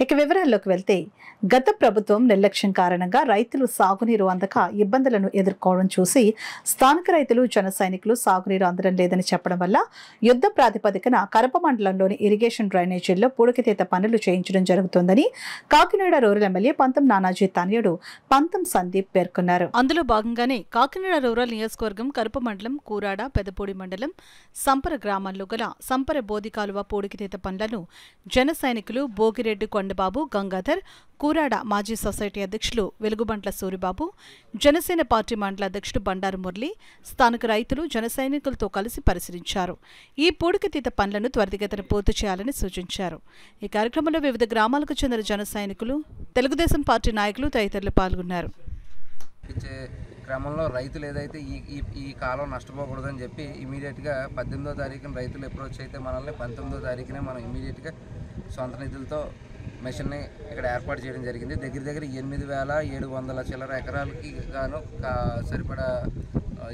ఇక వివరాల్లోకి వెళ్తే గత ప్రభుత్వం నిర్లక్ష్యం కారణంగా రైతులు సాగునీరు అందక ఇబ్బందులను ఎదుర్కోవడం చూసి స్థానిక రైతులు జన సైనికులు సాగునీరు అందడం లేదని చెప్పడం వల్ల యుద్ధ ప్రాతిపదికన కరప మండలంలోని ఇరిగేషన్ డ్రైనేజీల్లో పూడికతీత పనులు చేయించడం జరుగుతోందని కాకినాడ రూరల్ ఎమ్మెల్యే పంతం నానాజీ తనయుడు పంతం సందీప్ పేర్కొన్నారు. అందులో భాగంగానే కాకినాడ రూరల్ నియోజకవర్గం కరప మండలం కూరాడ పెదపూడి మండలం సంపర గ్రామాల్లో గల సంపర బోధికాలువ పూడికతీత పనులను జన సైనికులు భోగిరెడ్డి కొండబాబు గంగాధర్, కూరాడ మాజీ సొసైటీ అధ్యక్షులు వెలుగుబంట్ల సూరిబాబు, జనసేన పార్టీ మండల అధ్యక్షుడు బండారు మురళి, స్థానిక రైతులు జన సైనికులతో కలిసి పరిశీలించారు. ఈ పూడికతీత పనులను త్వరితగతిన పూర్తి చేయాలని సూచించారు. ఈ కార్యక్రమంలో వివిధ గ్రామాలకు చెందిన జన సైనికులు, తెలుగుదేశం పార్టీ నాయకులు తదితరులు పాల్గొన్నారు. క్రమంలో రైతులు ఏదైతే ఈ కాలం నష్టపోకూడదని చెప్పి ఇమీడియట్గా 18వ తారీఖున రైతులు అప్రోచ్ అయితే మనల్ని 19వ తారీఖునే మనం ఇమీడియట్గా సొంత నిధులతో మెషిన్ని ఇక్కడ ఏర్పాటు చేయడం జరిగింది. దగ్గర 8,700 చిల్లర ఎకరాలకి గాను సరిపడా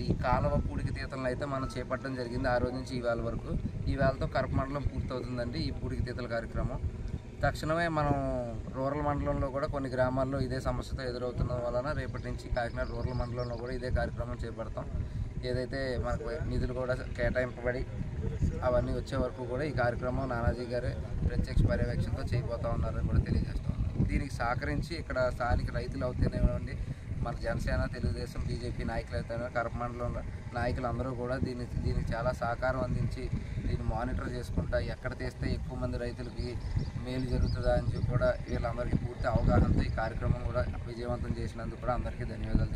ఈ కాలువ పూడికతీతలను అయితే మనం చేపట్టడం జరిగింది. ఆ రోజు నుంచి ఈవేళ వరకు. ఈవేళతో కరప మండలం పూర్తవుతుందండి ఈ పూడికతీతల కార్యక్రమం. తక్షణమే మనం రూరల్ మండలంలో కూడా కొన్ని గ్రామాల్లో ఇదే సమస్యతో ఎదురవుతున్న వలన రేపటి నుంచి కాకినాడ రూరల్ మండలంలో కూడా ఇదే కార్యక్రమం చేపడతాం. ఏదైతే మనకు నిధులు కూడా కేటాయింపబడి అవన్నీ వచ్చే వరకు కూడా ఈ కార్యక్రమం నానాజీ గారే ప్రత్యక్ష పర్యవేక్షణతో చేయబోతా ఉన్నారని కూడా తెలియజేస్తాం. దీనికి సహకరించి ఇక్కడ స్థానిక రైతులు అవుతేనేవ్వండి, మన జనసేన, తెలుగుదేశం, బీజేపీ నాయకులు అయితే కరప మండలంలో నాయకులు అందరూ కూడా దీనికి చాలా సహకారం అందించి దీన్ని మానిటర్ చేసుకుంటా ఎక్కడ తీస్తే ఎక్కువ మంది రైతులకి మేలు జరుగుతుందా అని చెప్పి కూడా వీళ్ళందరికీ పూర్తి అవగాహనతో ఈ కార్యక్రమం కూడా విజయవంతం చేసినందుకు కూడా అందరికీ ధన్యవాదాలు.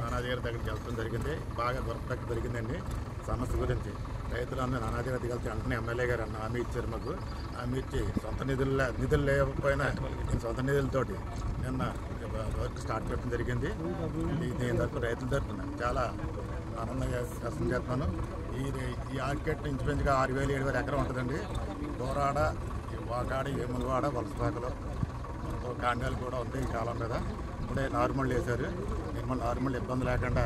నానాజీ గారి దగ్గరికి వెళ్ళడం జరిగింది. బాగా దొరకడం జరిగిందండి. సమస్య గురించి రైతులందరూ నానాజీ గారి దగ్గరికి వెంటనే ఎమ్మెల్యే గారు హామీ ఇచ్చారు. మాకు హామీ ఇచ్చి సొంత నిధులు లేకపోయినా నేను సొంత నిధులతోటి నిన్న వర్క్ స్టార్ట్ చేయడం జరిగింది. దీని తరఫున రైతుల తరఫున చాలా ఆనందంగా వ్యక్తం చేస్తున్నాను. ఈ మార్కెట్ ఇంచుమించుగా 6,000-7,000 ఎకరం ఉంటుందండి. దూరాడ, వాకాడ, ఏములవాడ, వలసపాకలో కాండాలు కూడా ఉంది. ఈ కాలం మీద ఇప్పుడే నార్మల్ వేశారు. నార్మల్ ఇబ్బంది లేకుండా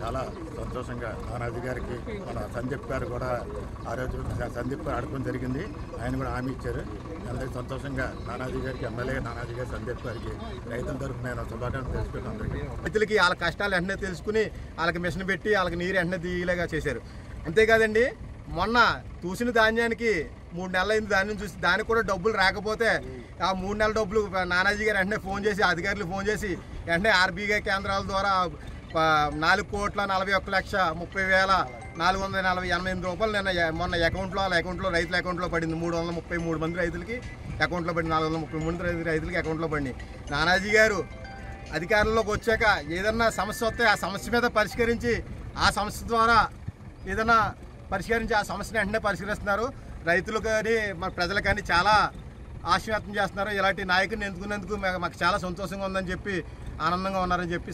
చాలా సంతోషంగా నానాజీ గారికి మన సందీప్ గారు కూడా ఆ రోజు సందీప్ గారు ఆడుకోవడం జరిగింది. ఆయన కూడా హామీ ఇచ్చారు. అందరికీ సంతోషంగా నానాజీ గారికి, ఎమ్మెల్యే నానాజీ గారి సందీప్ గారికి రైతుల తరఫున నేను శుభాకాంక్షలు తెలుసుకున్నాను. అందరికీ రైతులకి వాళ్ళ కష్టాలు వెంటనే తెలుసుకుని వాళ్ళకి మిషన్ పెట్టి వాళ్ళకి నీరు వెంటనే దిగేలాగా చేశారు. అంతేకాదండి, మొన్న చూసిన ధాన్యానికి 3 నెలలు అయింది. ధాన్యం చూసి దానికి కూడా డబ్బులు రాకపోతే ఆ 3 నెలల డబ్బులు నానాజీ గారు వెంటనే ఫోన్ చేసి, అధికారులు ఫోన్ చేసి వెంటనే ఆర్బీఐ కేంద్రాల ద్వారా 4,41,30,448 రూపాయలు నిన్న మొన్న అకౌంట్లో రైతుల అకౌంట్లో పడింది. 333 మంది రైతులకి అకౌంట్లో పడింది. 433 రైతులకి అకౌంట్లో పడింది. నానాజీ గారు అధికారంలోకి వచ్చాక ఏదన్నా సమస్య వస్తే ఆ సమస్య మీద పరిష్కరించి ఆ సమస్య ద్వారా ఏదైనా పరిష్కరించి ఆ సమస్యను వెంటనే పరిష్కరిస్తున్నారు. రైతులు కానీ మన ప్రజలు కానీ చాలా ఆశీర్వాదం చేస్తున్నారు. ఇలాంటి నాయకుడిని ఎన్నుకున్నందుకు మాకు చాలా సంతోషంగా ఉందని చెప్పి, ఆనందంగా ఉన్నారని చెప్పి